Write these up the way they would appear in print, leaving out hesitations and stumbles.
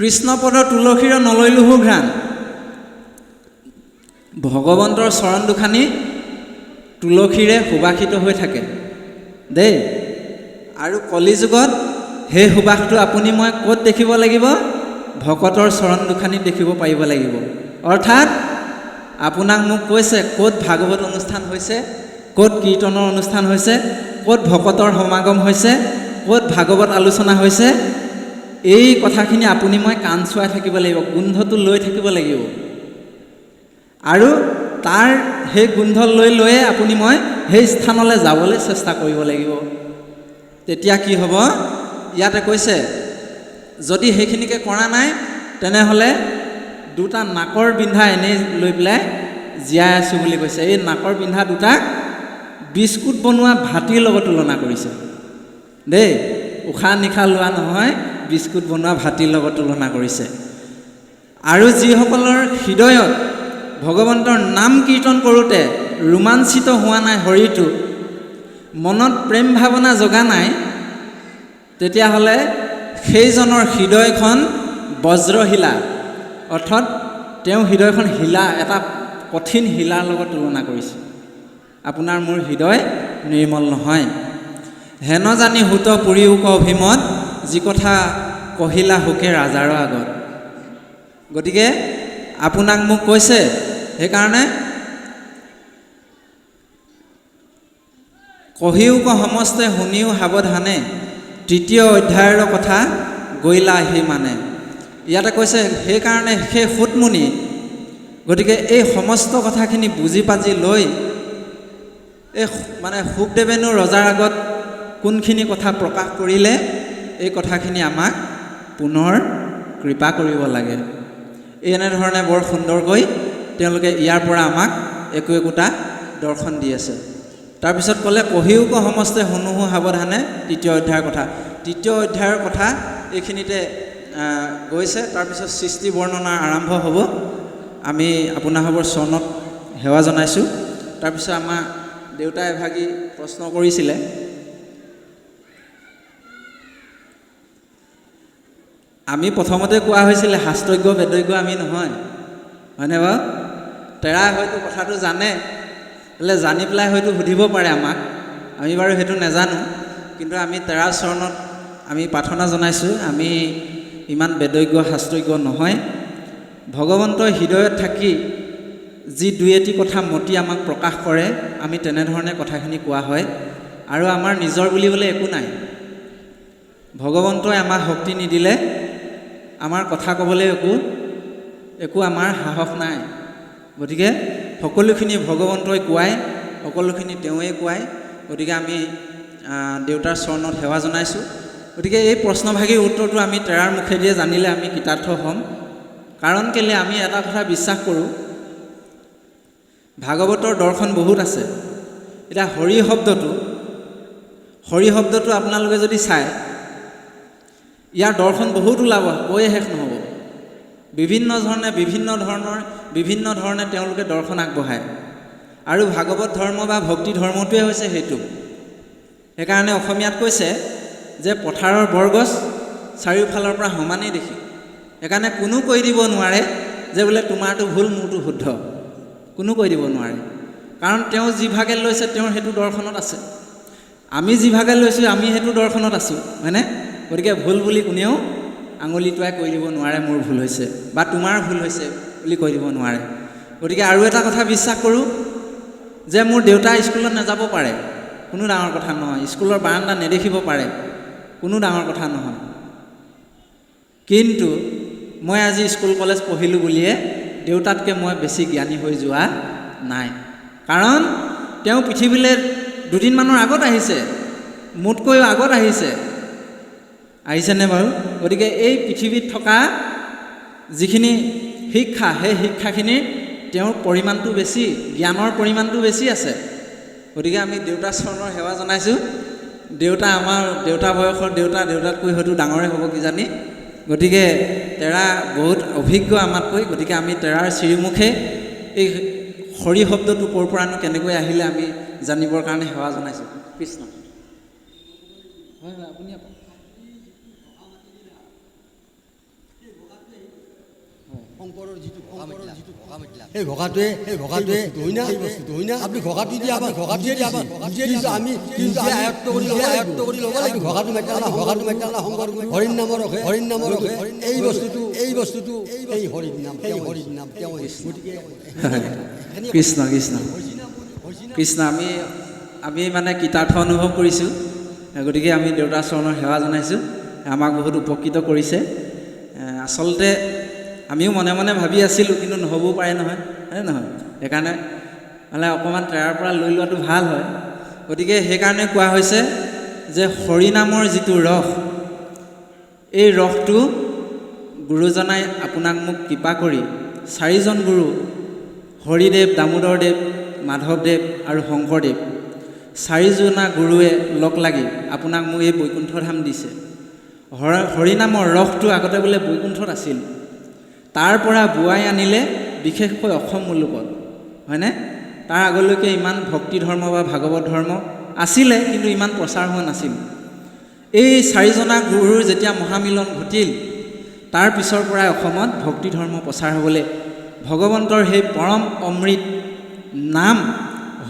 কৃষ্ণপদ তুলসীৰ নলৈলোহু ঘ্ৰাণ ভগৱন্তৰ চৰণ দুখানি তুলসীৰে সুবাসিত হৈ থাকে দেই। আৰু কলিযুগত সেই সুবাসটো আপুনি মই ক'ত দেখিব লাগিব? ভকতৰ চৰণ দুখানিত দেখিব পাৰিব লাগিব। অৰ্থাৎ আপোনাক মোক কৈছে ক'ত ভাগৱত অনুষ্ঠান হৈছে, ক'ত কীৰ্তনৰ অনুষ্ঠান হৈছে, ক'ত ভকতৰ সমাগম হৈছে, ক'ত ভাগৱত আলোচনা হৈছে, এই কথাখিনি আপুনি মই কাণ চুৱাই থাকিব লাগিব, গোন্ধটো লৈ থাকিব লাগিব। আৰু তাৰ সেই গোন্ধ লৈয়ে আপুনি মই সেই স্থানলৈ যাবলৈ চেষ্টা কৰিব লাগিব। তেতিয়া কি হ'ব? ইয়াতে কৈছে যদি সেইখিনিকে কৰা নাই তেনেহ'লে দুটা নাকৰ বিন্ধা এনেই লৈ পেলাই জীয়াই আছোঁ বুলি কৈছে। এই নাকৰ বিন্ধা দুটাক বিস্কুট বনোৱা ভাতিৰ লগত তুলনা কৰিছে দেই। উশাহ নিশাহ লোৱা নহয়, বিস্কুট বনোৱা ভাতিৰ লগত তুলনা কৰিছে। আৰু যিসকলৰ হৃদয়ত ভগৱন্তৰ নাম কীৰ্তন কৰোঁতে ৰোমাঞ্চিত হোৱা নাই শৰীৰটো, মনত প্ৰেম ভাৱনা জগা নাই, তেতিয়াহ'লে সেইজনৰ হৃদয়খন বজ্ৰশিলা, অৰ্থাৎ তেওঁ হৃদয়খন শিলা, এটা কঠিন শিলাৰ লগত তুলনা কৰিছে। আপোনাৰ মোৰ হৃদয় নিৰ্মল নহয়। হেন জানি হুত পুৰিউক অভিমত, যি কথা কহিলা হুকে ৰাজাৰ আগত। গতিকে আপোনাক মোক কৈছে, সেইকাৰণে কহিউক সমস্তে শুনিও সাৱধানে, তৃতীয় অধ্যায়ৰ কথা গৈলা আহি মানে। ইয়াতে কৈছে সেইকাৰণে সেই সুতমুনি, গতিকে এই সমস্ত কথাখিনি বুজি পাজি লৈ এই মানে শুকদেৱেনো ৰজাৰ আগত কোনখিনি কথা প্ৰকাশ কৰিলে, এই কথাখিনি আমাক পুনৰ কৃপা কৰিব লাগে। এনেধৰণে বৰ সুন্দৰকৈ তেওঁলোকে ইয়াৰ পৰা আমাক একো একোটা দৰ্শন দি আছে। তাৰপিছত ক'লে কহিউক সমস্তে শুনোহু সাৱধানে, তৃতীয় অধ্যায়ৰ কথা। তৃতীয় অধ্যায়ৰ কথা এইখিনিতে গৈছে। তাৰপিছত সৃষ্টি বৰ্ণনা আৰম্ভ হ'ব। আমি আপোনাসৱৰ চৰণত সেৱা জনাইছোঁ। তাৰপিছত আমাৰ দেউতাই এভাগি প্ৰশ্ন কৰিছিলে, আমি প্ৰথমতে কোৱা হৈছিলে শাস্ত্ৰজ্ঞ বেদজ্ঞ আমি নহয়, হয়নে বাৰু? তেৰা হয়তো কথাটো জানে, বোলে জানি পেলাই হয়তো সুধিব পাৰে আমাক, আমি বাৰু সেইটো নাজানো। কিন্তু আমি তেৰাৰ চৰণত আমি প্ৰাৰ্থনা জনাইছোঁ, আমি ইমান বেদজ্ঞ শাস্ত্ৰজ্ঞ নহয়। ভগৱন্তৰ হৃদয়ত থাকি যি দুই এটি কথা মতি আমাক প্ৰকাশ কৰে, আমি তেনেধৰণে কথাখিনি কোৱা হয়। আৰু আমাৰ নিজৰ বুলিবলৈ একো নাই। ভগৱন্তই আমাক শক্তি নিদিলে আমাৰ কথা ক'বলৈ একো আমাৰ সাহস নাই। গতিকে সকলোখিনি ভগৱন্তই কোৱাই, সকলোখিনি তেওঁৱেই কোৱাই। গতিকে আমি দেউতাৰ চৰণত সেৱা জনাইছোঁ। গতিকে এই প্ৰশ্নভাগীৰ উত্তৰটো আমি তেৰাৰ মুখেদিয়ে জানিলে আমি কৃতাৰ্থ হ'ম। কাৰণ কেলৈ আমি এটা কথা বিশ্বাস কৰোঁ, ভাগৱতৰ দৰ্শন বহুত আছে। এতিয়া হৰি শব্দটো আপোনালোকে যদি চায়, ইয়াৰ দৰ্শন বহুত ওলাব, কৈয়ে শেষ নহ'ব। বিভিন্ন ধৰণে তেওঁলোকে দৰ্শন আগবঢ়ায়। আৰু ভাগৱত ধৰ্ম বা ভক্তি ধৰ্মটোৱে হৈছে সেইটো। সেইকাৰণে অসমীয়াত কৈছে যে পথাৰৰ বৰগছ চাৰিওফালৰ পৰা সমানেই দেখি। সেইকাৰণে কোনো কৈ দিব নোৱাৰে যে বোলে তোমাৰটো ভুল মোৰটো শুদ্ধ, কোনো কৈ দিব নোৱাৰে। কাৰণ তেওঁ যিভাগে লৈছে তেওঁৰ সেইটো দৰ্শনত আছে, আমি যিভাগে লৈছোঁ আমি সেইটো দৰ্শনত আছোঁ, হয়নে? গতিকে ভুল বুলি কোনেও আঙুলি টোৱাই কৈ দিব নোৱাৰে মোৰ ভুল হৈছে বা তোমাৰ ভুল হৈছে বুলি কৈ দিব নোৱাৰে। গতিকে আৰু এটা কথা বিশ্বাস কৰোঁ যে মোৰ দেউতা স্কুলত নাযাব পাৰে, কোনো ডাঙৰ কথা নহয়। স্কুলৰ বাৰাণ্ডা নেদেখিব পাৰে, কোনো ডাঙৰ কথা নহয়। কিন্তু মই আজি স্কুল কলেজ পঢ়িলোঁ বুলিয়ে দেউতাতকৈ মই বেছি জ্ঞানী হৈ যোৱা নাই। কাৰণ তেওঁ পৃথিৱীলৈ দুদিনমানৰ আগত আহিছে, মোতকৈও আগত আহিছেনে বাৰু? গতিকে এই পৃথিৱীত থকা যিখিনি শিক্ষা, সেই শিক্ষাখিনিৰ তেওঁৰ পৰিমাণটো বেছি, জ্ঞানৰ পৰিমাণটো বেছি আছে। গতিকে আমি দেউতাৰ চৰণৰ সেৱা জনাইছোঁ। আমাৰ দেউতা বয়সৰ দেউতাতকৈ হয়তো ডাঙৰে হ'ব কিজানি। গতিকে তেৰা বহুত অভিজ্ঞ আমাতকৈ। গতিকে আমি তেৰাৰ শ্ৰীমুখে এই হৰি শব্দটো ক'ৰ পৰানো কেনেকৈ আহিলে আমি জানিবৰ কাৰণে সেৱা জনাইছোঁ। কৃষ্ণ। হয় আপুনি সেই ঘোষাটোৱে আপুনি ঘোষাটো দিয়ে আমাৰ ঘোষাটোৱে দিয়ে আমাৰ কিন্তু আমি আয়ত্ব কৰি ল'ব লাগিব ঘোষাটো মেটালা শংকৰ হৰিণ নামৰ ৰখে এই বস্তুটো এই হৰিণ নাম তেওঁ গতিকে কৃষ্ণ কৃষ্ণ কৃষ্ণ আমি মানে কৃতাৰ্থ অনুভৱ কৰিছোঁ গতিকে আমি দেউতাৰ চৰণৰ সেৱা জনাইছোঁ আমাক বহুত উপকৃত কৰিছে আচলতে আমিও মনে মনে ভাবি আছিলোঁ কিন্তু নহ'বও পাৰে নহয় হয়নে নহয় সেইকাৰণে মানে অকণমান তেৰাৰ পৰা লৈ লোৱাটো ভাল হয় গতিকে সেইকাৰণে কোৱা হৈছে যে হৰিনামৰ যিটো ৰস এই ৰসটো গুৰুজনাই আপোনাক মোক কৃপা কৰি 4জন গুৰু হৰিদেৱ দামোদৰদেৱ মাধৱদেৱ আৰু শংকৰদেৱ 4জনা গুৰুৱে লগ লাগি আপোনাক মোক এই বৈকুণ্ঠ ধাম দিছে হৰিনামৰ ৰসটো আগতে বোলে বৈকুণ্ঠত আছিল তাৰ পৰা বোৱাই আনিলে বিশেষকৈ অসম মুলুকত হয়নে তাৰ আগলৈকে ইমান ভক্তি ধৰ্ম বা ভাগৱত ধৰ্ম আছিলে কিন্তু ইমান প্ৰচাৰ হোৱা নাছিল এই 4জনা গুৰুৰ যেতিয়া মহামিলন ঘটিল তাৰ পিছৰ পৰাই অসমত ভক্তি ধৰ্ম প্ৰচাৰ হ'বলৈ ভগৱন্তৰ সেই পৰম অমৃত নাম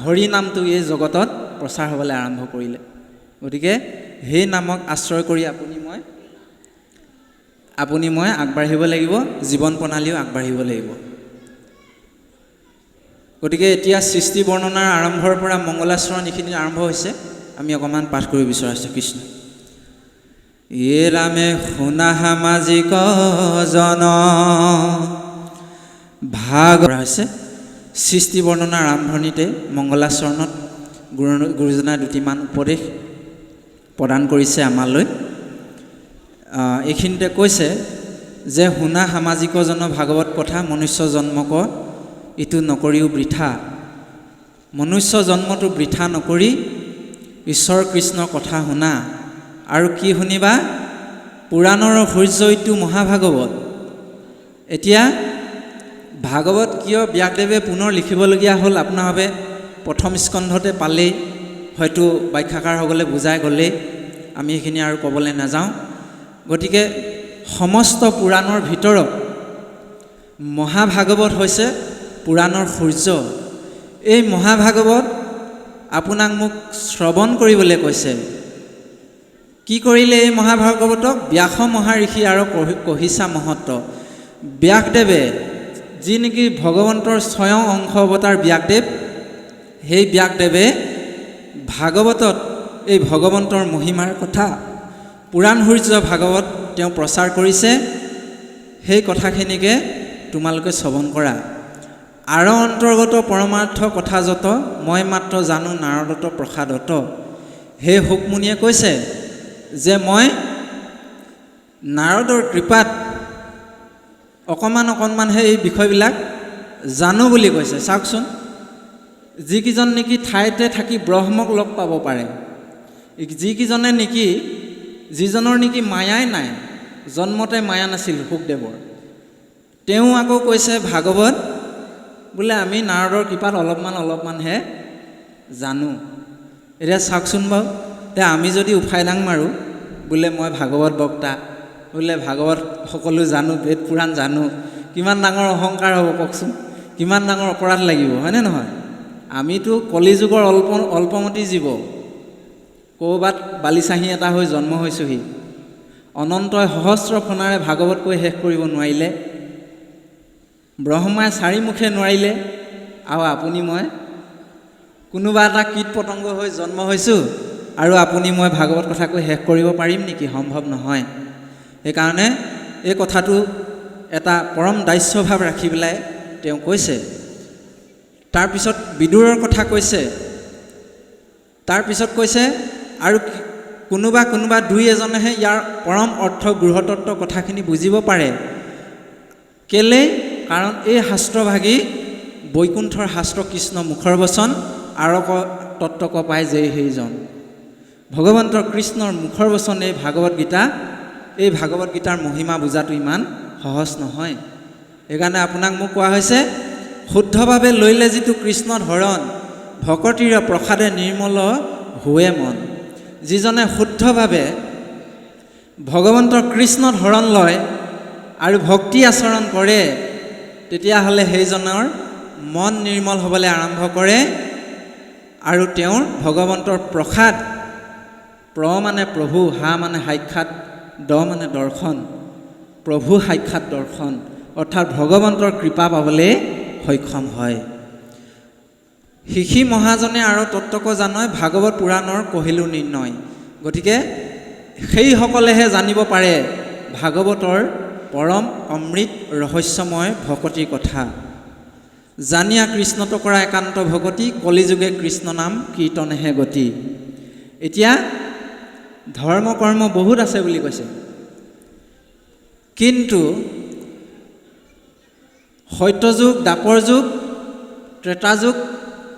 হৰি নামটো এই জগতত প্ৰচাৰ হ'বলৈ আৰম্ভ কৰিলে গতিকে সেই নামক আশ্ৰয় কৰি আপুনি মই আগবাঢ়িব লাগিব জীৱন প্ৰণালীও আগবাঢ়িব লাগিব গতিকে এতিয়া সৃষ্টি বৰ্ণনাৰ আৰম্ভৰ পৰা মংগলাচৰণ এইখিনি আৰম্ভ হৈছে আমি অকণমান পাঠ কৰিব বিচাৰিছোঁ কৃষ্ণ ইয়ে ৰামে শুনা সামাজিক জন ভাগ হৈছে সৃষ্টি বৰ্ণনাৰ আৰম্ভণিতে মংগলাচৰণত গুৰুজনাই দুটিমান উপদেশ প্ৰদান কৰিছে আমালৈ এইখিনিতে কৈছে যে শুনা সামাজিক জন ভাগৱত কথা মনুষ্য জন্মক ইটো নকৰিও বৃথা মনুষ্য জন্মটো বৃথা নকৰি ঈশ্বৰ কৃষ্ণৰ কথা শুনা আৰু কি শুনিবা পুৰাণৰ সূৰ্য ইটো মহাভাগৱত এতিয়া ভাগৱত কিয় ব্যাসদেৱে পুনৰ লিখিবলগীয়া হ'ল আপোনাৰভাৱে প্ৰথম স্কন্ধতে পালেই হয়তো ব্যাখ্যাকাৰসকলে বুজাই গ'লেই আমি এইখিনি আৰু ক'বলৈ নাযাওঁ গতিকে সমস্ত পুৰাণৰ ভিতৰত মহাভাগৱত হৈছে পুৰাণৰ সূৰ্য এই মহাভাগৱত আপোনাক মোক শ্ৰৱণ কৰিবলৈ কৈছে কি কৰিলে এই মহাভাগৱতক ব্যাস মহাঋষি আৰু কহিছা মহত্ব ব্যাসদেৱে যি নেকি ভগৱন্তৰ স্বয়ং অংশ অৱতাৰ ব্যাসদেৱ সেই ব্যাসদেৱে ভাগৱতত এই ভগৱন্তৰ মহিমাৰ কথা পুৰাণ সূৰ্য ভাগৱত তেওঁ প্ৰচাৰ কৰিছে সেই কথাখিনিকে তোমালোকে শ্ৰৱণ কৰা আৰ অন্তৰ্গত পৰমাৰ্থ কথা যত মই মাত্ৰ জানো নাৰদত প্ৰসাদত সেই শুকমুনিয়ে কৈছে যে মই নাৰদৰ কৃপাত অকণমানহে এই বিষয়বিলাক জানো বুলি কৈছে চাওকচোন যিকেইজন নেকি ঠাইতে থাকি ব্ৰহ্মক লগ পাব পাৰে যিকেইজনে নেকি যিজনৰ নেকি মায়াই নাই জন্মতে মায়া নাছিল শুকদেৱৰ তেওঁ আকৌ কৈছে ভাগৱত বোলে আমি নাৰদৰ কৃপাত অলপমানহে জানো এতিয়া চাওকচোন বাৰু এতিয়া আমি যদি উফাইদাং মাৰোঁ বোলে মই ভাগৱত বক্তা বোলে ভাগৱত সকলো জানো বেদ পুৰাণ জানো কিমান ডাঙৰ অহংকাৰ হ'ব কওকচোন কিমান ডাঙৰ অপৰাধ লাগিব হয়নে নহয় আমিতো কলিযুগৰ অল্পমতি জীৱ ক'ৰবাত বালিচাহী এটা হৈ জন্ম হৈছোহি অনন্তই সহস্ৰ ফোনাৰে ভাগৱত কৈ শেষ কৰিব নোৱাৰিলে ব্ৰহ্মাই 4 মুখে নোৱাৰিলে আৰু আপুনি মই কোনোবা এটা কীট পতংগ হৈ জন্ম হৈছোঁ আৰু আপুনি মই ভাগৱত কথা কৈ শেষ কৰিব পাৰিম নেকি সম্ভৱ নহয় সেইকাৰণে এই কথাটো এটা পৰম দাস্যভাৱ ৰাখি পেলাই তেওঁ কৈছে তাৰপিছত বিদুৰৰ কথা কৈছে তাৰপিছত কৈছে আৰু কোনোবা দুই এজনেহে ইয়াৰ পৰম অৰ্থ গৃহতত্ত্ব কথাখিনি বুজিব পাৰে কেলে কাৰণ এই শাস্ত্ৰভাগী বৈকুণ্ঠৰ শাস্ত্ৰ কৃষ্ণ মুখৰ বচন আৰক তত্ত্বক পায় যে সেইজন ভগৱন্তৰ কৃষ্ণৰ মুখৰ বচন এই ভাগৱত গীতাৰ মহিমা বুজাটো ইমান সহজ নহয় সেইকাৰণে আপোনাক মোক কোৱা হৈছে শুদ্ধভাৱে লৈলে যিটো কৃষ্ণৰ হৰণ ভকতিৰ প্ৰসাদে নিৰ্মল হোৱে মন যিজনে শুদ্ধভাৱে ভগৱন্তৰ কৃষ্ণৰ হৰণ লয় আৰু ভক্তি আচৰণ কৰে তেতিয়াহ'লে সেইজনৰ মন নিৰ্মল হ'বলৈ আৰম্ভ কৰে আৰু তেওঁৰ ভগৱন্তৰ প্ৰসাদ, প্ৰ মানে প্ৰভু, হা মানে সাক্ষাৎ, দ মানে দৰ্শন, প্ৰভু সাক্ষাৎ দৰ্শন অৰ্থাৎ ভগৱন্তৰ কৃপা পাবলৈ সক্ষম হয়। শিশি মহাজনে আৰু তত্ত্বক জানয় ভাগৱত পুৰাণৰ কহিলো নিৰ্ণয়। গতিকে সেইসকলেহে জানিব পাৰে ভাগৱতৰ পৰম অমৃত ৰহস্যময় ভকতিৰ কথা। জানিয়া কৃষ্ণত কৰা একান্ত ভকতি, কলিযুগে কৃষ্ণ নাম কীৰ্তনেহে গতি। এতিয়া ধৰ্ম কৰ্ম বহুত আছে বুলি কৈছে, কিন্তু সত্যযুগ, দ্বাপৰ যুগ, ত্ৰেতা যুগ,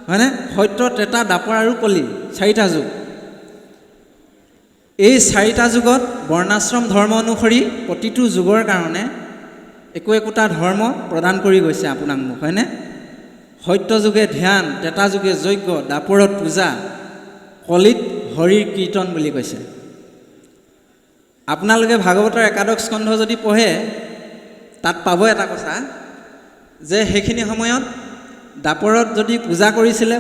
হয়নে? সত্য, ত্ৰেতা, দ্বাপৰ আৰু কলি, 4টা যুগ। এই 4টা যুগত বৰ্ণাশ্ৰম ধৰ্ম অনুসৰি প্ৰতিটো যুগৰ কাৰণে একোটা ধৰ্ম প্ৰদান কৰি গৈছে আপোনাক মোক, হয়নে? সত্য যুগে ধ্যান, ত্ৰেতা যুগে যজ্ঞ, দ্বাপৰত পূজা, কলিত হৰিৰ কীৰ্তন বুলি কৈছে। আপোনালোকে ভাগৱতৰ একাদশ স্কন্ধ যদি পঢ়ে তাত পাব এটা কথা যে সেইখিনি সময়ত দ্বাপৰত যদি পূজা কৰিছিলে,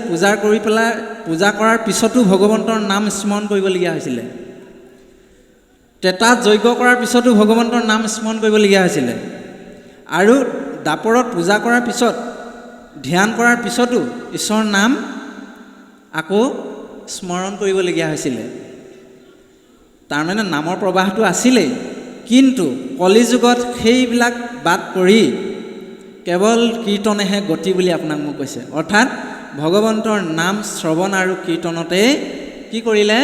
পূজা কৰাৰ পিছতো ভগৱন্তৰ নাম স্মৰণ কৰিবলগীয়া হৈছিলে। ত্ৰেতাত যজ্ঞ কৰাৰ পিছতো ভগৱন্তৰ নাম স্মৰণ কৰিবলগীয়া হৈছিলে। আৰু দ্বাপৰত পূজা কৰাৰ পিছত, ধ্যান কৰাৰ পিছতো ঈশ্বৰৰ নাম আকৌ স্মৰণ কৰিবলগীয়া হৈছিলে। তাৰমানে নামৰ প্ৰবাহটো আছিলেই, কিন্তু কলিযুগত সেইবিলাক বাদ কৰি কেৱল কীৰ্তনেহে গতি বুলি আপোনাক মোক কৈছে। অৰ্থাৎ ভগৱন্তৰ নাম শ্ৰৱণ আৰু কীৰ্তনতে কি কৰিলে?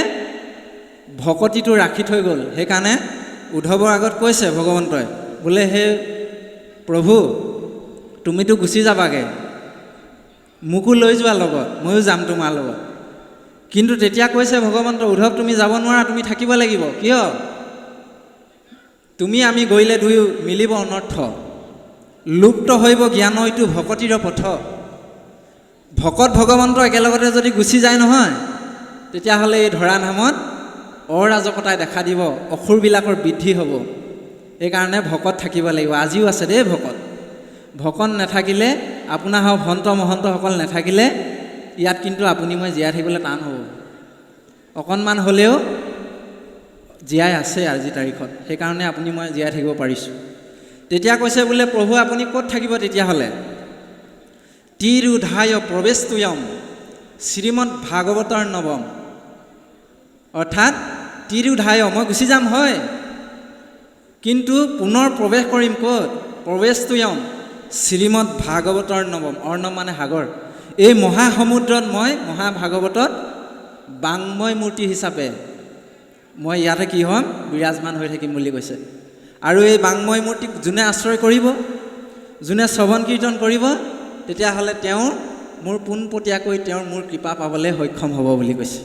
ভকতিটো ৰাখি থৈ গ'ল। সেইকাৰণে উদ্ধৱৰ আগত কৈছে ভগৱন্তই, বোলে হে প্ৰভু, তুমিতো গুচি যাবাগে, মোকো লৈ যোৱা লগত, ময়ো যাম তোমাৰ লগত। কিন্তু তেতিয়া কৈছে ভগৱন্ত, উদ্ধৱ তুমি যাব নোৱাৰা, তুমি থাকিব লাগিব। কিয়? তুমি আমি গৈলে দুয়ো মিলিব অনৰ্থ, লুপ্ত হৈব জ্ঞান এইটো ভকতিৰ পথ। ভকত ভগৱন্ত একেলগতে যদি গুচি যায় নহয়, তেতিয়াহ'লে এই ধৰা ধামত অৰাজকতাই দেখা দিব, অসুৰবিলাকৰ বৃদ্ধি হ'ব। সেইকাৰণে ভকত থাকিব লাগিব। আজিও আছে দেই ভকত। ভকত নাথাকিলে, আপোনাৰ হওক ভন্ত মহন্তসকল নাথাকিলে ইয়াত কিন্তু আপুনি মই জীয়াই থাকিবলৈ টান হ'ব। অকণমান হ'লেও জীয়াই আছে আজিৰ তাৰিখত, সেইকাৰণে আপুনি মই জীয়াই থাকিব পাৰিছোঁ। তেতিয়া কৈছে বোলে, প্ৰভু আপুনি ক'ত থাকিব তেতিয়াহ'লে? তিৰুধায় প্ৰৱেশতুয়ম শ্ৰীমদ ভাগৱতৰ নৱম। অৰ্থাৎ তিৰুধায়, মই গুচি যাম হয়, কিন্তু পুনৰ প্ৰৱেশ কৰিম ক'ত? প্ৰৱেশতুয়ম শ্ৰীমদ ভাগৱতৰ নৱম। অৰ্ণৱ মানে সাগৰ। এই মহাসমুদ্ৰত মই মহাভাগৱতত বাংময় মূৰ্তি হিচাপে মই ইয়াতে কি হ'ম? বিৰাজমান হৈ থাকিম বুলি কৈছে। আৰু এই বাংময় মূৰ্তিক যোনে আশ্ৰয় কৰিব, যোনে শ্ৰৱণ কীৰ্তন কৰিব, তেতিয়াহ'লে তেওঁ মোৰ পোনপটীয়াকৈ তেওঁৰ মোৰ কৃপা পাবলৈ সক্ষম হ'ব বুলি কৈছে।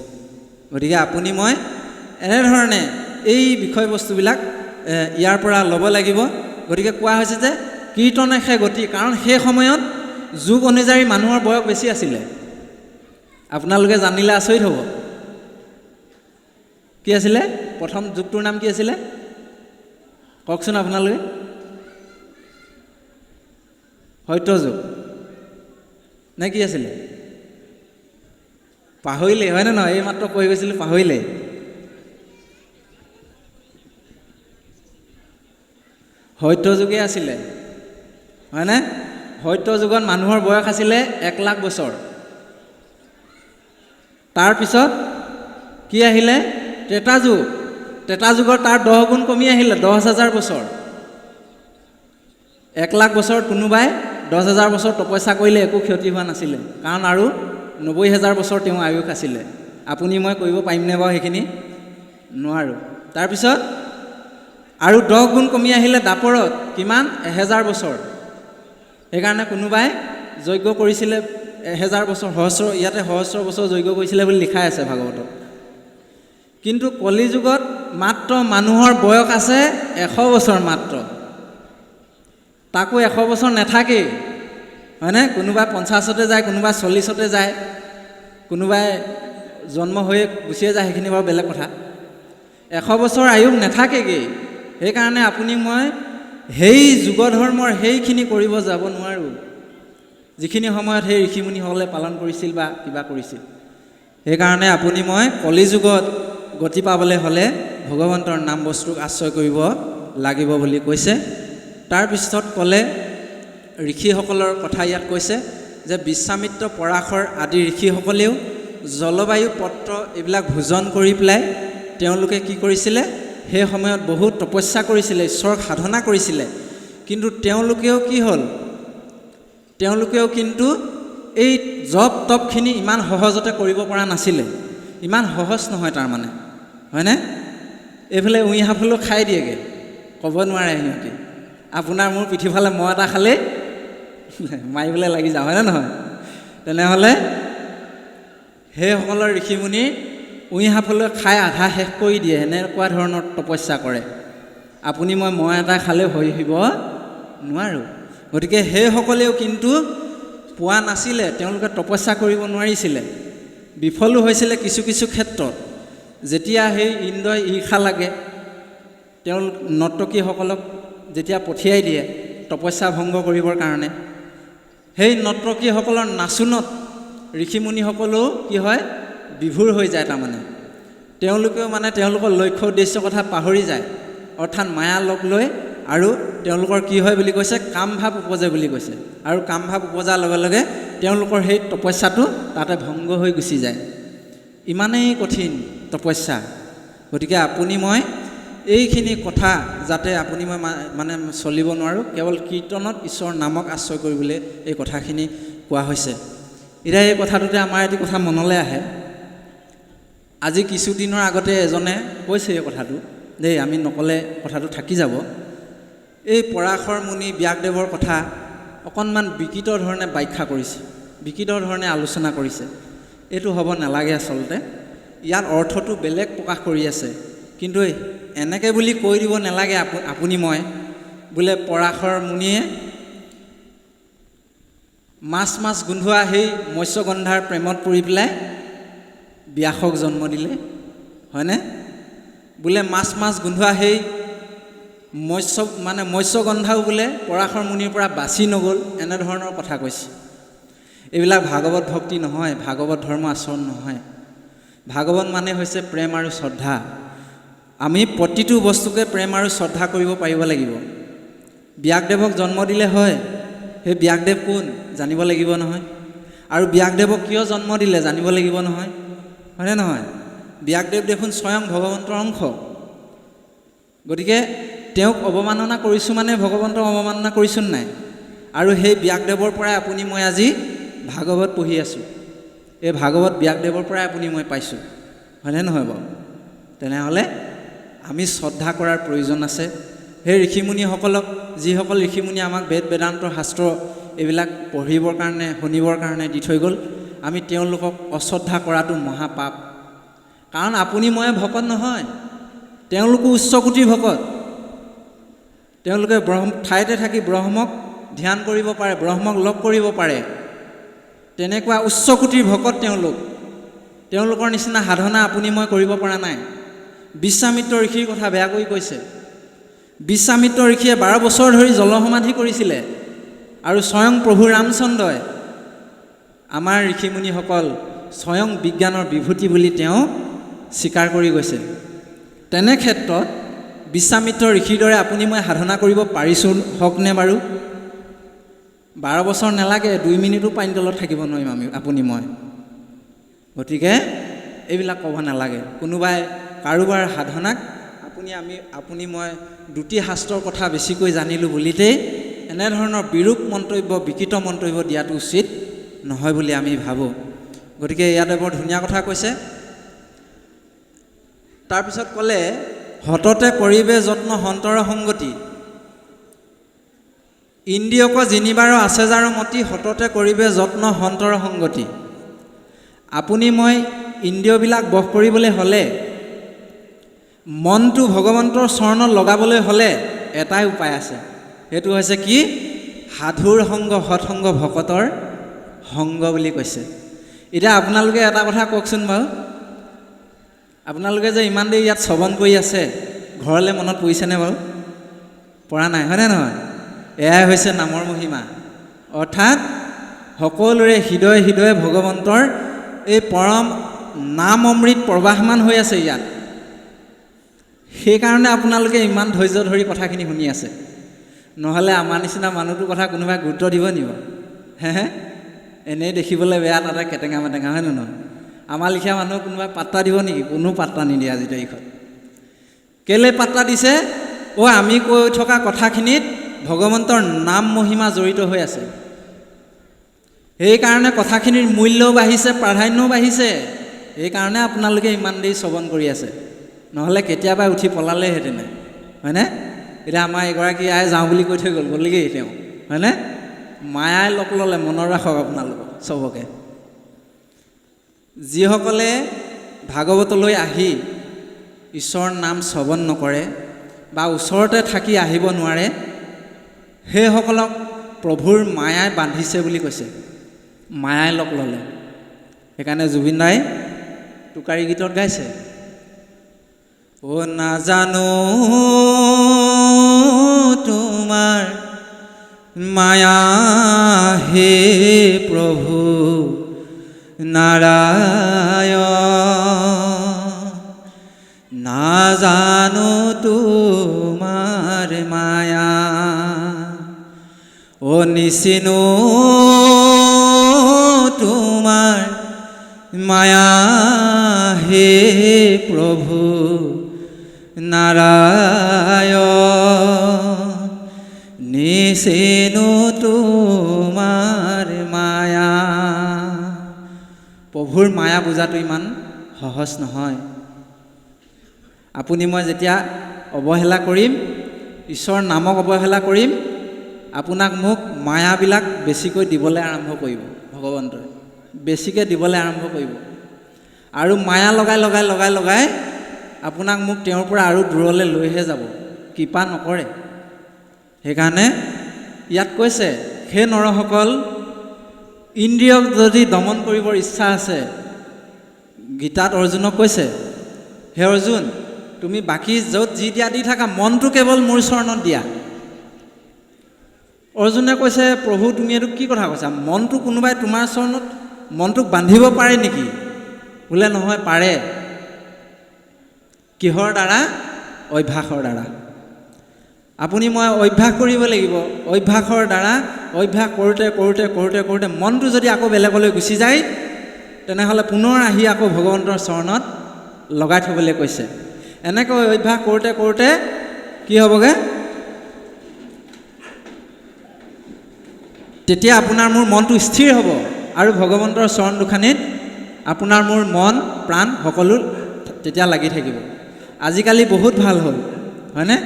গতিকে আপুনি মই এনেধৰণে এই বিষয়বস্তুবিলাক ইয়াৰ পৰা ল'ব লাগিব। গতিকে কোৱা হৈছে যে কীৰ্তনেহে গতি, কাৰণ সেই সময়ত যুগ অনুযায়ী মানুহৰ বয়স বেছি আছিলে। আপোনালোকে জানিলে আচৰিত হ'ব। কি আছিলে? প্ৰথম যুগটোৰ নাম কি আছিলে? কওকচোন আপোনালোকে। সত্য যুগ নে কি আছিলে? পাহৰিলে হয়নে নহয়? এই মাত্ৰ কৈ গৈছিলোঁ, পাহৰিলে। সত্য যুগে আছিলে, হয়নে? সত্য যুগত মানুহৰ বয়স আছিলে 1,00,000 বছৰ। তাৰপিছত কি আহিলে? ত্ৰেতা যুগ। ত্ৰেতা যুগৰ তাৰ 10 গুণ কমি আহিলে, 10,000 বছৰ। 1,00,000 বছৰ কোনোবাই 10,000 বছৰ তপস্যা কৰিলে একো ক্ষতি হোৱা নাছিলে, কাৰণ আৰু 90,000 বছৰ তেওঁ আয়ুস আছিলে। আপুনি মই কৰিব পাৰিমনে বাৰু সেইখিনি? নোৱাৰোঁ। তাৰপিছত আৰু 10 গুণ কমি আহিলে দ্বাপৰত, কিমান? 1000 বছৰ। সেইকাৰণে কোনোবাই যজ্ঞ কৰিছিলে 1000 বছৰ, সহস্ৰ, ইয়াতে সহস্ৰ বছৰ যজ্ঞ কৰিছিলে বুলি লিখাই আছে ভাগৱতত। কিন্তু কলিযুগত মাত্ৰ মানুহৰ বয়স আছে 100 বছৰ মাত্ৰ। তাকো 100 বছৰ নাথাকেই, হয়নে? কোনোবাই 50তে যায়, কোনোবাই 40তে যায়, কোনোবাই জন্ম হৈয়ে গুচিয়ে যায়, সেইখিনি বাৰু বেলেগ কথা। 100 বছৰ আয়ুস নাথাকেগৈ। সেইকাৰণে আপুনি মই সেই যুগ ধৰ্মৰ সেইখিনি কৰিব যাব নোৱাৰোঁ যিখিনি সময়ত সেই ঋষিমুনিসকলে পালন কৰিছিল বা কিবা কৰিছিল। সেইকাৰণে আপুনি মই কলি যুগত গতি পাবলৈ হ'লে ভগৱন্তৰ নাম বস্তুক আশ্ৰয় কৰিব লাগিব বুলি কৈছে। তাৰপিছত ক'লে ঋষিসকলৰ কথা ইয়াত কৈছে যে বিশ্বামিত্ৰ পৰাশৰ আদি ঋষিসকলেও জলবায়ু পত্ৰ এইবিলাক ভোজন কৰি পেলাই তেওঁলোকে কি কৰিছিলে, সেই সময়ত বহুত তপস্যা কৰিছিলে, ঈশ্বৰক সাধনা কৰিছিলে। কিন্তু তেওঁলোকেও কি হ'ল, তেওঁলোকেও কিন্তু এই জপ তপখিনি ইমান সহজতে কৰিব পৰা নাছিলে। ইমান সহজ নহয় তাৰমানে, হয়নে? এইফালে উই হাফলৈও খাই দিয়েগৈ, ক'ব নোৱাৰে সিহঁতি। আপোনাৰ মোৰ পিঠিফালে মহ এটা খালেই মাৰিবলৈ লাগি যাওঁ, হয়নে নহয়? তেনেহ'লে সেইসকলৰ ঋষিমুনি উই হাফলৈ খাই আধা শেষ কৰি দিয়ে, এনেকুৱা ধৰণৰ তপস্যা কৰে। আপুনি মই মহ এটা খালেও হৈ আহিব নোৱাৰোঁ। গতিকে সেইসকলেও কিন্তু পোৱা নাছিলে, তেওঁলোকে তপস্যা কৰিব নোৱাৰিছিলে, বিফলো হৈছিলে কিছু কিছু ক্ষেত্ৰত। যেতিয়া সেই ইন্দ্ৰই ঈৰ্ষা লাগে, তেওঁলোক নৰ্তকীসকলক যেতিয়া পঠিয়াই দিয়ে তপস্যা ভংগ কৰিবৰ কাৰণে, সেই নৰ্তকীসকলৰ নাচোনত ঋষিমুনিসকলেও কি হয়, বিভোৰ হৈ যায়। তাৰমানে তেওঁলোকেও মানে তেওঁলোকৰ লক্ষ্য উদ্দেশ্যৰ কথা পাহৰি যায়, অৰ্থাৎ মায়া লগ লৈ, আৰু তেওঁলোকৰ কি হয় বুলি কৈছে, কামভাৱ উপজে বুলি কৈছে। আৰু কামভাৱ উপজাৰ লগে লগে তেওঁলোকৰ সেই তপস্যাটো তাতে ভংগ হৈ গুচি যায়। ইমানেই কঠিন তপস্যা। গতিকে আপুনি মই এইখিনি কথা যাতে আপুনি মই মানে চলিব নোৱাৰোঁ, কেৱল কীৰ্তনত ঈশ্বৰৰ নামক আশ্ৰয় কৰিবলৈ এই কথাখিনি কোৱা হৈছে। এতিয়া এই কথাটোতে আমাৰ এটি কথা মনলৈ আহে। আজি কিছুদিনৰ আগতে এজনে কৈছে এই কথাটো দেই, আমি নক'লে কথাটো থাকি যাব। এই পৰাশৰ মুনি ব্যাসদেৱৰ কথা অকণমান বিকৃত ধৰণে ব্যাখ্যা কৰিছে, বিকৃত ধৰণে আলোচনা কৰিছে। এইটো হ'ব নালাগে আচলতে। ইয়াৰ অৰ্থটো বেলেগ প্ৰকাশ কৰি আছে, কিন্তু এনেকৈ বুলি কৈ দিব নালাগে আপুনি মই বোলে পৰাশৰ মুনিয়ে মাছ গোন্ধোৱা সেই মৎস্যগন্ধাৰ প্ৰেমত পৰি পেলাই ব্যাসক জন্ম দিলে, হয়নে? বোলে মাছ গোন্ধোৱা সেই মৎস্যগন্ধাও বোলে পৰাশৰ মুনিৰ পৰা বাচি নগ'ল, এনেধৰণৰ কথা কৈছে। এইবিলাক ভাগৱত ভক্তি নহয়, ভাগৱত ধৰ্ম আচৰণ নহয়। ভাগৱত মানে হৈছে প্ৰেম আৰু শ্ৰদ্ধা। আমি প্ৰতিটো বস্তুকে প্ৰেম আৰু শ্ৰদ্ধা কৰিব পাৰিব লাগিব। ব্যাসদেৱক জন্ম দিলে হয়, সেই ব্যাসদেৱ কোন জানিব লাগিব নহয়। আৰু ব্যাসদেৱক কিয় জন্ম দিলে জানিব লাগিব নহয়, হয়নে নহয়? ব্যাসদেৱ দেখোন স্বয়ং ভগৱন্তৰ অংশ। গতিকে তেওঁক অৱমাননা কৰিছোঁ মানে ভগৱন্তক অৱমাননা কৰিছোঁ নাই? আৰু সেই ব্যাসদেৱৰ পৰাই আপুনি মই আজি ভাগৱত পঢ়ি আছোঁ। এই ভাগৱত ব্যাসদেৱৰ পৰাই আপুনি মই পাইছোঁ, হয়নে নহয় বাৰু? তেনেহ'লে আমি শ্ৰদ্ধা কৰাৰ প্ৰয়োজন আছে। সেই ঋষিমুনিসকলক, যিসকল ঋষিমুনি আমাক বেদ বেদান্ত শাস্ত্ৰ এইবিলাক পঢ়িবৰ কাৰণে, শুনিবৰ কাৰণে দি থৈ গ'ল, আমি তেওঁলোকক অশ্ৰদ্ধা কৰাটো মহাপাপ। কাৰণ আপুনি মই ভকত নহয়, তেওঁলোকো উচ্চকোটিৰ ভকত। তেওঁলোকে ঠাইতে থাকি ব্ৰহ্মক ধ্যান কৰিব পাৰে, ব্ৰহ্মক লগ কৰিব পাৰে, তেনেকুৱা উচ্চকোটিৰ ভকত তেওঁলোকৰ নিচিনা সাধনা আপুনি মই কৰিব পৰা নাই। বিশ্বামিত্ৰ ঋষিৰ কথা বেয়াকৈ কৈছে। বিশ্বামিত্ৰ ঋষিয়ে 12 বছৰ ধৰি জলসমাধি কৰিছিলে, আৰু স্বয়ং প্ৰভু ৰামচন্দ্ৰই আমাৰ ঋষিমুনিসকল স্বয়ং বিজ্ঞানৰ বিভূতি বুলি তেওঁ স্বীকাৰ কৰি গৈছে। তেনে ক্ষেত্ৰত বিশ্বামিত্ৰ ঋষিৰ দৰে আপুনি মই সাধনা কৰিব পাৰিছোঁ হকনে বাৰু? 12 বছৰ নালাগে, 2 মিনিটো পানী তলত থাকিব নোৱাৰিম আপুনি মই। গতিকে এইবিলাক ক'ব নালাগে। কোনোবাই কাৰোবাৰ সাধনাক আপুনি মই দুটি শাস্ত্ৰৰ কথা বেছিকৈ জানিলোঁ বুলিতেই এনেধৰণৰ বিৰূপ মন্তব্য, বিকৃত মন্তব্য দিয়াটো উচিত নহয় বুলি আমি ভাবোঁ। গতিকে ইয়াতে বৰ ধুনীয়া কথা কৈছে। তাৰপিছত ক'লে, হততে কৰিবে যত্ন সন্তৰ সংগতি, ইন্দ্ৰিয়ক জিনিবাৰ আছে যাৰ মতি, হততে কৰিবে যত্ন সন্তৰ সংগতি। আপুনি মই ইন্দ্ৰিয়বিলাক বশ কৰিবলৈ হ'লে, মনটো ভগৱন্তৰ চৰণত লগাবলৈ হ'লে এটাই উপায় আছে, সেইটো হৈছে কি? সাধুৰ সংগ, সৎসংগ, ভকতৰ সংগ বুলি কৈছে। এতিয়া আপোনালোকে এটা কথা কওকচোন বাৰু, আপোনালোকে যে ইমান দেৰি ইয়াত শ্ৰৱণ কৰি আছে, ঘৰলৈ মনত পৰিছেনে বাৰু? পৰা নাই, হয়নে নহয়? এয়াই হৈছে নামৰ মহিমা। অৰ্থাৎ সকলোৰে হৃদয়ে হৃদয়ে ভগৱন্তৰ এই পৰম নাম অমৃত প্ৰবাহমান হৈ আছে ইয়াত। সেইকাৰণে আপোনালোকে ইমান ধৈৰ্য ধৰি কথাখিনি শুনি আছে। নহ'লে আমাৰ নিচিনা মানুহটোৰ কথা কোনোবাই গুৰুত্ব দিব নিব? হে এনেই দেখিবলৈ বেয়া, তাতে কেটেঙা মেটেঙা, হয় নে নহয়? আমাৰ লিখীয়া মানুহ কোনোবাই পাত্তা দিব নেকি? কোনো পাত্তা নিদিয়ে আজিৰ তাৰিখত। কেলৈ পাত্তা দিছে? আমি কৈ থকা কথাখিনিত ভগৱন্তৰ নাম মহিমা জড়িত হৈ আছে। সেইকাৰণে কথাখিনিৰ মূল্যও বাঢ়িছে, প্ৰাধান্যও বাঢ়িছে। সেইকাৰণে আপোনালোকে ইমান দেৰি শ্ৰৱণ কৰি আছে। নহ'লে কেতিয়াবা উঠি পলালেহেঁতেন, হয়নে? এতিয়া আমাৰ এগৰাকী আই যাওঁ বুলি কৈ থৈ গ'লগৈ তেওঁ, হয়নে? মায়াই লগ ল'লে, মনত ৰাখক আপোনালোকক চবকে। যিসকলে ভাগৱতলৈ আহি ঈশ্বৰৰ নাম শ্ৰৱণ নকৰে বা ওচৰতে থাকি আহিব নোৱাৰে, সেইসকলক প্ৰভুৰ মায়াই বান্ধিছে বুলি কৈছে। মায়াই লগ ল'লে। সেইকাৰণে জুবিন দাই টোকাৰী গীতত গাইছে, নাজানো তোমাৰ মায়া হে প্ৰভু নাৰায়ণ, নাজানো তোমাৰ মায়া, নিচিনো তোমাৰ মায়া হে প্ৰভু নাৰায়ণ, নিচিনো তোমাৰ মায়া। প্ৰভুৰ মায়া বুজাটো ইমান সহজ নহয়। আপুনি মই যেতিয়া অৱহেলা কৰিম, ঈশ্বৰৰ নামক অৱহেলা কৰিম, আপোনাক মোক মায়াবিলাক বেছিকৈ দিবলৈ আৰম্ভ কৰিব ভগৱন্তই, বেছিকৈ দিবলৈ আৰম্ভ কৰিব। আৰু মায়া লগাই লগাই লগাই লগাই আপোনাক মোক তেওঁৰ পৰা আৰু দূৰলৈ লৈহে যাব, কৃপা নকৰে। সেইকাৰণে ইয়াত কৈছে, হে নৰসকল, ইন্দ্ৰিয়ক যদি দমন কৰিবৰ ইচ্ছা আছে, গীতাত অৰ্জুনক কৈছে, হে অৰ্জুন, তুমি বাকী য'ত যি দিয়া দি থাকা, মনটো কেৱল মোৰ চৰণত দিয়া। অৰ্জুনে কৈছে, প্ৰভু তুমি এইটো কি কথা কৈছা? মনটো কোনোবাই তোমাৰ চৰণত মনটোক বান্ধিব পাৰে নেকি? বোলে নহয়, পাৰে। কিহৰ দ্বাৰা? অভ্যাসৰ দ্বাৰা। আপুনি মই অভ্যাস কৰিব লাগিব। অভ্যাসৰ দ্বাৰা অভ্যাস কৰোঁতে কৰোঁতে কৰোঁতে কৰোঁতে মনটো যদি আকৌ বেলেগলৈ গুচি যায়, তেনেহ'লে পুনৰ আহি আকৌ ভগৱন্তৰ চৰণত লগাই থ'বলৈ কৈছে। এনেকৈ অভ্যাস কৰোঁতে কৰোঁতে কি হ'বগৈ? তেতিয়া আপোনাৰ মোৰ মনটো স্থিৰ হ'ব আৰু ভগৱন্তৰ চৰণ দুখানিত আপোনাৰ মোৰ মন প্ৰাণ সকলো তেতিয়া লাগি থাকিব। আজিকালি বহুত ভাল হ'ল, হয়নে?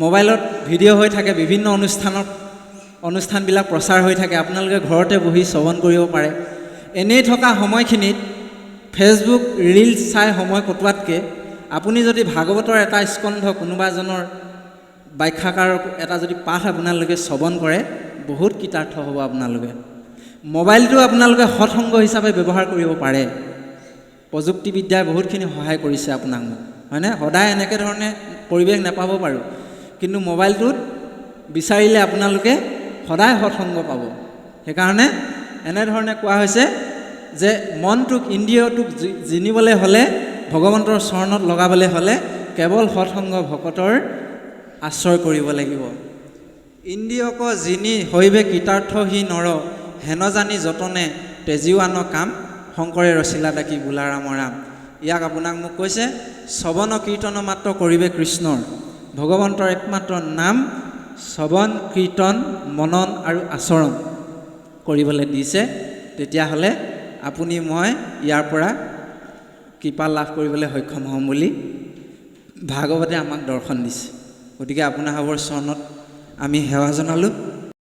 মোবাইলত ভিডিঅ' হৈ থাকে, বিভিন্ন অনুষ্ঠানবিলাক প্ৰচাৰ হৈ থাকে, আপোনালোকে ঘৰতে বহি শ্ৰৱণ কৰিব পাৰে। এনেই থকা সময়খিনিত ফেচবুক ৰিলছ চাই সময় কটোৱাতকৈ আপুনি যদি ভাগৱতৰ এটা স্কন্ধ, কোনোবা এজনৰ ব্যাখ্যাকাৰৰ এটা যদি পাঠ আপোনালোকে শ্ৰৱণ কৰে, বহুত কৃতাৰ্থ হ'ব আপোনালোকে। মোবাইলটো আপোনালোকে সৎসংগ হিচাপে ব্যৱহাৰ কৰিব পাৰে। প্ৰযুক্তিবিদ্যাই বহুতখিনি সহায় কৰিছে আপোনাক মোক, হয়নে? সদায় এনেকৈ ধৰণে পৰিৱেশ নাপাব পাৰোঁ, কিন্তু মোবাইলটোত বিচাৰিলে আপোনালোকে সদায় সৎসংগ পাব। সেইকাৰণে এনেধৰণে কোৱা হৈছে যে মনটোক, ইন্দ্ৰিয়টোক জিনিবলৈ হ'লে, ভগৱন্তৰ চৰণত লগাবলৈ হ'লে কেৱল সৎসংগ ভকতৰ আশ্ৰয় কৰিব লাগিব। ইন্দ্ৰিয়ক জিনি হৈবে কৃতাৰ্থ সি নৰ, হেন জানি যতনে তেজিৱান কাম, শংকৰে ৰচিলা ডাকি বোলা ৰাম ৰাম। ইয়াক আপোনাক মোক কৈছে, শ্ৰৱণ কীৰ্তন মাত্ৰ কৰিবে কৃষ্ণৰ। ভগৱন্তৰ একমাত্ৰ নাম শ্ৰৱণ, কীৰ্তন, মনন আৰু আচৰণ কৰিবলৈ দিছে। তেতিয়াহ'লে আপুনি মই ইয়াৰ পৰা কৃপা লাভ কৰিবলৈ সক্ষম হ'ম বুলি ভাগৱতে আমাক দৰ্শন দিছে। গতিকে আপোনাসৱৰ চৰণত আমি সেৱা জনালোঁ।